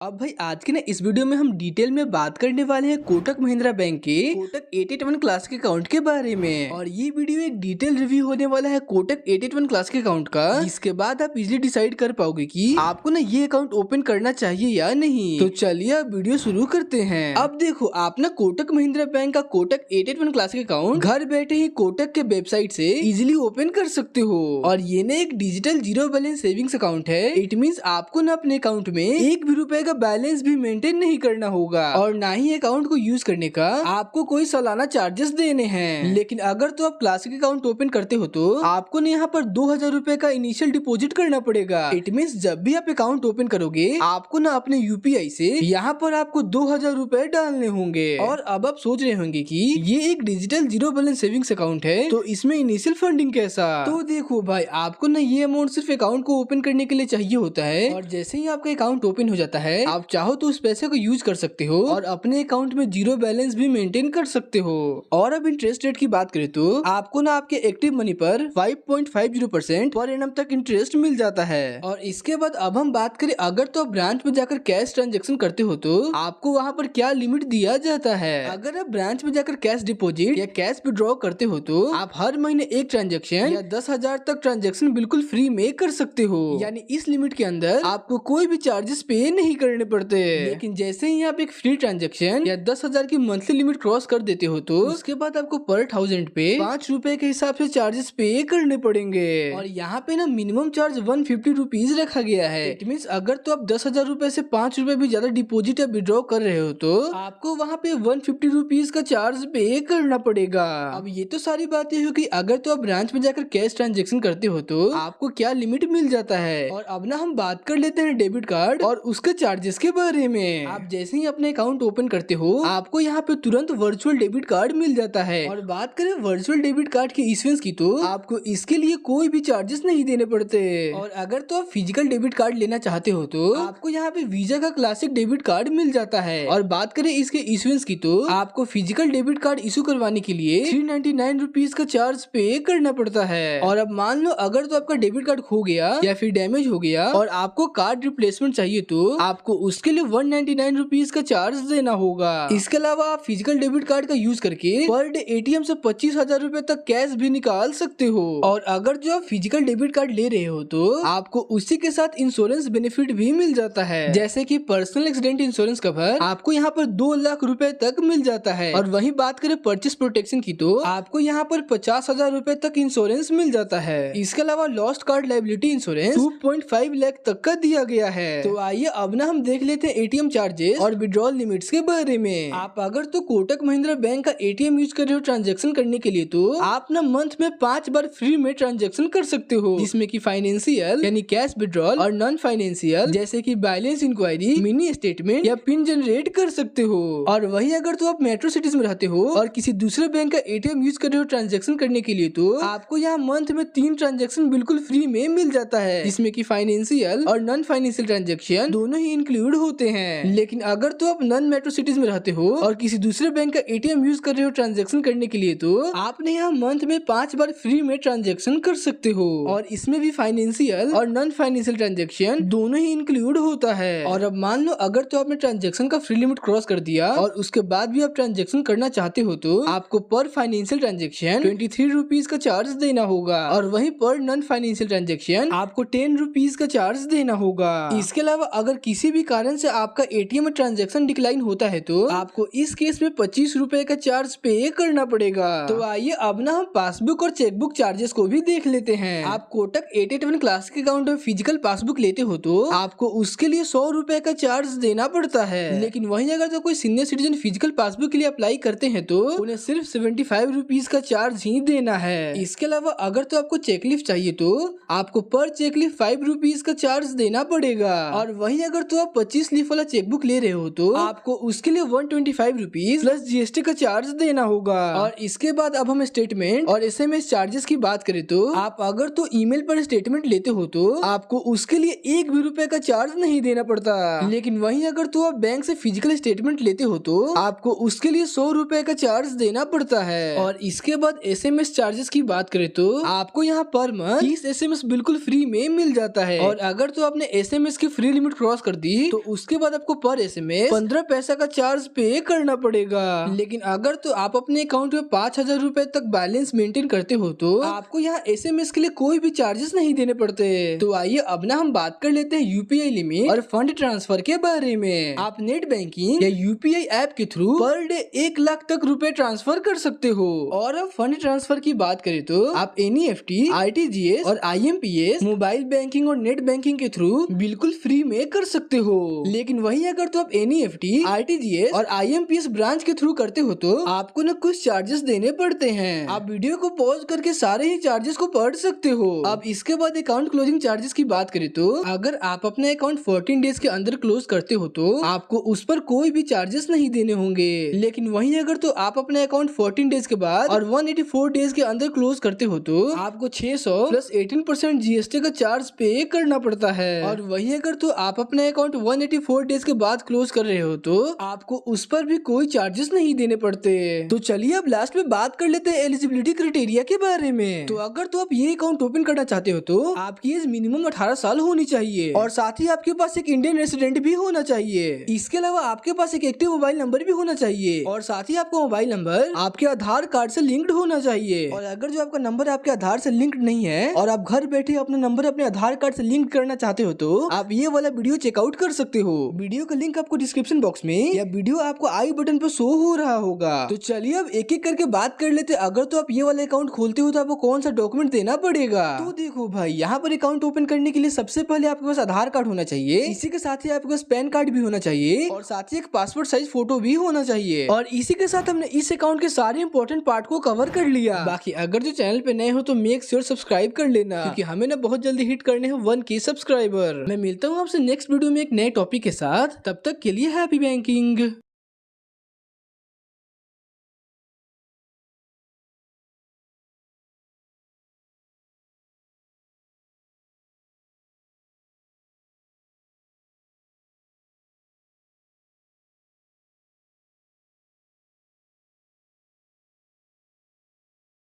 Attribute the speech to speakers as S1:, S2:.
S1: अब भाई आज के ना इस वीडियो में हम डिटेल में बात करने वाले हैं कोटक महिंद्रा बैंक के कोटक 881 क्लास के अकाउंट के बारे में। और ये वीडियो एक डिटेल रिव्यू होने वाला है कोटक 881 क्लास के अकाउंट का, जिसके बाद आप इजीली डिसाइड कर पाओगे कि आपको ना ये अकाउंट ओपन करना चाहिए या नहीं। तो चलिए अब वीडियो शुरू करते हैं। अब देखो, आप ना कोटक महिंद्रा बैंक का कोटक 881 क्लास के अकाउंट घर बैठे ही कोटक के वेबसाइट से इजीली ओपन कर सकते हो। और ये ना एक digital zero balance savings account है। इट मीन्स आपको ना अपने अकाउंट में एक भी रुपए बैलेंस भी मेंटेन नहीं करना होगा और ना ही अकाउंट को यूज करने का आपको कोई सालाना चार्जेस देने हैं। लेकिन अगर तो आप क्लासिक अकाउंट ओपन करते हो तो आपको यहाँ पर 2000 रुपए का इनिशियल डिपॉजिट करना पड़ेगा। इट मीन्स जब भी आप अकाउंट ओपन करोगे आपको ना अपने यूपीआई से यहाँ पर आपको 2000 रुपए डालने होंगे। और अब आप सोच रहे होंगे कि ये एक digital zero balance savings account है तो इसमें इनिशियल फंडिंग कैसा। तो देखो भाई, आपको ना ये अमाउंट सिर्फ अकाउंट को ओपन करने के लिए चाहिए होता है। और जैसे ही आपका अकाउंट ओपन हो जाता है आप चाहो तो उस पैसे को यूज कर सकते हो और अपने अकाउंट में जीरो बैलेंस भी मेंटेन कर सकते हो। और अब इंटरेस्ट रेट की बात करें तो आपको ना आपके एक्टिव मनी पर 5.50% पर एनम तक इंटरेस्ट मिल जाता है। और इसके बाद अब हम बात करें, अगर तो आप ब्रांच में जाकर कैश ट्रांजेक्शन करते हो तो आपको वहाँ पर क्या लिमिट दिया जाता है। अगर आप ब्रांच में जाकर कैश डिपॉजिट या कैश विड्रॉ करते हो तो आप हर महीने एक ट्रांजेक्शन या 10,000 तक ट्रांजेक्शन बिल्कुल फ्री में कर सकते हो। यानी इस लिमिट के अंदर आपको कोई भी चार्जेस पे नहीं करने पड़ते। लेकिन जैसे ही आप एक फ्री ट्रांजैक्शन या 10,000 की मंथली लिमिट क्रॉस कर देते हो तो उसके बाद आपको पर 1000 पे 5 रुपए के हिसाब से चार्जेस पे करने पड़ेंगे। और यहाँ पे ना मिनिमम चार्ज 150 रुपीज रखा गया है। इट मीन्स अगर तो आप 10,000 रुपए से 5 रुपए भी ज्यादा डिपॉजिट या विड्रॉ कर रहे हो तो आपको वहाँ पे 150 रुपीज का चार्ज पे करना पड़ेगा। अब ये तो सारी बातें हो कि अगर तो आप ब्रांच में जाकर कैश ट्रांजेक्शन करते हो तो आपको क्या लिमिट मिल जाता है। और अब ना हम बात कर लेते हैं डेबिट कार्ड और उसके चार्जेस के बारे में। आप जैसे ही अपने अकाउंट ओपन करते हो आपको यहाँ पे तुरंत वर्चुअल डेबिट कार्ड मिल जाता है। और बात करें वर्चुअल डेबिट कार्ड के इश्यूएंस की तो आपको इसके लिए कोई भी चार्जेस नहीं देने पड़ते। और अगर तो आप फिजिकल डेबिट कार्ड लेना चाहते हो तो आपको यहाँ पे वीजा का क्लासिक डेबिट कार्ड मिल जाता है। और बात करें इसके इश्यूएंस की तो आपको फिजिकल डेबिट कार्ड इशू करवाने के लिए 399 रुपीज का चार्ज पे करना पड़ता है। और अब मान लो अगर तो आपका डेबिट कार्ड खो गया या फिर डैमेज हो गया और आपको कार्ड रिप्लेसमेंट चाहिए तो आपको उसके लिए 199 रुपीज का चार्ज देना होगा। इसके अलावा आप फिजिकल डेबिट कार्ड का यूज करके पर डे एटीएम से 25,000 रुपए तक कैश भी निकाल सकते हो। और अगर जो आप फिजिकल डेबिट कार्ड ले रहे हो तो आपको उसी के साथ इंश्योरेंस बेनिफिट भी मिल जाता है, जैसे कि पर्सनल एक्सीडेंट इंश्योरेंस कवर आपको यहाँ पर 2 लाख रुपए तक मिल जाता है। और वहीं बात करें परचेस प्रोटेक्शन की तो आपको यहाँ पर 50,000 रुपए तक इंश्योरेंस मिल जाता है। इसके अलावा lost card liability insurance 2.5 lakh तक का दिया गया है। तो आइए अब ना हम देख लेते हैं एटीएम चार्जेस और विड्रॉल लिमिट्स के बारे में। आप अगर तो कोटक महिंद्रा बैंक का एटीएम यूज कर रहे हो ट्रांजैक्शन करने के लिए तो आप ना मंथ में 5 बार फ्री में ट्रांजैक्शन कर सकते हो, जिसमें कि फाइनेंशियल यानी कैश विड्रॉल और नॉन फाइनेंशियल जैसे कि बैलेंस इंक्वायरी, मिनी स्टेटमेंट या पिन जनरेट कर सकते हो। और वही अगर तो आप मेट्रो सिटीज में रहते हो और किसी दूसरे बैंक का एटीएम यूज कर रहे हो ट्रांजैक्शन करने के लिए तो आपको यहाँ मंथ में 3 ट्रांजैक्शन बिल्कुल फ्री में मिल जाता है, जिसमें कि फाइनेंशियल और नॉन फाइनेंशियल ट्रांजैक्शन दोनों ही इंक्लूड होते हैं। लेकिन अगर तो आप नॉन मेट्रो सिटीज में रहते हो और किसी दूसरे बैंक का एटीएम यूज कर रहे हो ट्रांजैक्शन करने के लिए तो आपने यहाँ मंथ में 5 बार फ्री में ट्रांजैक्शन कर सकते हो। और इसमें भी फाइनेंशियल और नॉन फाइनेंशियल ट्रांजैक्शन दोनों ही इंक्लूड होता है। और अब मान लो अगर तो आपने ट्रांजैक्शन का फ्री लिमिट क्रॉस कर दिया और उसके बाद भी आप ट्रांजैक्शन करना चाहते हो तो आपको पर फाइनेंशियल ट्रांजैक्शन 23 रुपीज का चार्ज देना होगा। और वहीं पर नॉन फाइनेंशियल ट्रांजैक्शन आपको 10 रुपीज का चार्ज देना होगा। इसके अलावा अगर किसी भी कारण से आपका एटीएम में ट्रांजैक्शन डिक्लाइन होता है तो आपको इस केस में 25 रुपए का चार्ज पे करना पड़ेगा। तो आइए अब ना हम पासबुक और चेकबुक चार्जेस को भी देख लेते हैं। आप कोटक 881 क्लासिक अकाउंट में फिजिकल पासबुक लेते हो तो आपको उसके लिए 100 रुपए का चार्ज देना पड़ता है। लेकिन वहीं अगर तो कोई सीनियर सिटीजन फिजिकल पासबुक के लिए अप्लाई करते हैं तो उन्हें सिर्फ 75 रुपीज का चार्ज ही देना है। इसके अलावा अगर तो आपको चेकलिस्ट चाहिए तो आपको पर चेकलिस्ट 5 रुपीज का चार्ज देना पड़ेगा। और वहीं अगर तो आप 25 लीफ वाला चेकबुक ले रहे हो तो आपको उसके लिए 125 रुपीज प्लस जीएसटी का चार्ज देना होगा। और इसके बाद अब हम स्टेटमेंट और एसएमएस चार्जेस की बात करें तो आप अगर तो ईमेल पर स्टेटमेंट लेते हो तो आपको उसके लिए 1 भी रुपए का चार्ज नहीं देना पड़ता। लेकिन वहीं अगर तो आप बैंक से फिजिकल स्टेटमेंट लेते हो तो आपको उसके लिए 100 रुपए का चार्ज देना पड़ता है। और इसके बाद एसएमएस चार्जेस की बात करें तो आपको यहाँ पर मंथ 30 एसएमएस बिल्कुल फ्री में मिल जाता है। और अगर तो आपने एसएमएस की फ्री लिमिट क्रॉस कर दी होगी तो उसके बाद आपको पर SMS 15 पैसा का चार्ज पे करना पड़ेगा। लेकिन अगर तो आप अपने अकाउंट में 5,000 रुपए तक बैलेंस मेंटेन करते हो तो आपको यहाँ SMS के लिए कोई भी चार्जेस नहीं देने पड़ते। तो आइए अब ना हम बात कर लेते हैं UPI लिमिट और फंड ट्रांसफर के बारे में। आप नेट बैंकिंग या UPI ऐप के थ्रू पर डे 1 लाख तक रुपए ट्रांसफर कर सकते हो। और अब फंड ट्रांसफर की बात करें तो आप NEFT, RTGS और IMPS मोबाइल बैंकिंग और नेट बैंकिंग के थ्रू बिल्कुल फ्री में कर सकते हो। लेकिन वहीं अगर तो आप NEFT, RTGS और IMPS ब्रांच के थ्रू करते हो तो आपको न कुछ चार्जेस देने पड़ते हैं। आप वीडियो को पॉज करके सारे ही चार्जेस को पढ़ सकते हो। अब इसके बाद अकाउंट क्लोजिंग चार्जेस की बात करें तो अगर आप अपने अकाउंट 14 डेज के अंदर क्लोज करते हो तो आपको उस पर कोई भी चार्जेस नहीं देने होंगे। लेकिन वहीं अगर तो आप अपने अकाउंट 14 डेज के बाद और 184 डेज के अंदर क्लोज करते हो तो आपको 600 प्लस 18% GST का चार्ज पे करना पड़ता है। और वहीं अगर तो आप अपने अकाउंट 184 डेज के बाद क्लोज कर रहे हो तो आपको उस पर भी कोई चार्जेस नहीं देने पड़ते। तो चलिए अब लास्ट में बात कर लेते हैं एलिजिबिलिटी क्राइटेरिया के बारे में। तो अगर तो आप ये अकाउंट ओपन करना चाहते हो तो आपकी एज मिनिमम 18 साल होनी चाहिए और साथ ही आपके पास एक इंडियन रेसिडेंट भी होना चाहिए। इसके अलावा आपके पास एक एक्टिव मोबाइल नंबर भी होना चाहिए और साथ ही आपका मोबाइल नंबर आपके आधार कार्ड से लिंक्ड होना चाहिए। और अगर जो आपका नंबर आपके आधार से लिंक्ड नहीं है और आप घर बैठे अपना नंबर अपने आधार कार्ड से लिंक करना चाहते हो तो आप ये वाला वीडियो चेकआउट कर सकते हो। वीडियो का लिंक आपको डिस्क्रिप्शन बॉक्स में या वीडियो आपको आई बटन पर शो हो रहा होगा। तो चलिए अब एक एक करके बात कर लेते। अगर तो आप ये वाला अकाउंट खोलते हो तो आपको कौन सा डॉक्यूमेंट देना पड़ेगा। तो देखो भाई, यहाँ पर अकाउंट ओपन करने के लिए सबसे पहले आपके पास आधार कार्ड होना चाहिए। इसी के साथ ही आपके पास पैन कार्ड भी होना चाहिए और साथ ही एक पासपोर्ट साइज फोटो भी होना चाहिए। और इसी के साथ हमने इस अकाउंट के सारे इंपॉर्टेंट पार्ट को कवर कर लिया। बाकी अगर जो चैनल पे नए हो तो मेक श्योर सब्सक्राइब कर लेना, क्योंकि हमें ना बहुत जल्दी हिट करने हैं 1K सब्सक्राइबर। मैं मिलता हूँ आपसे नेक्स्ट वीडियो में एक नए टॉपिक के साथ। तब तक के लिए हैप्पी बैंकिंग।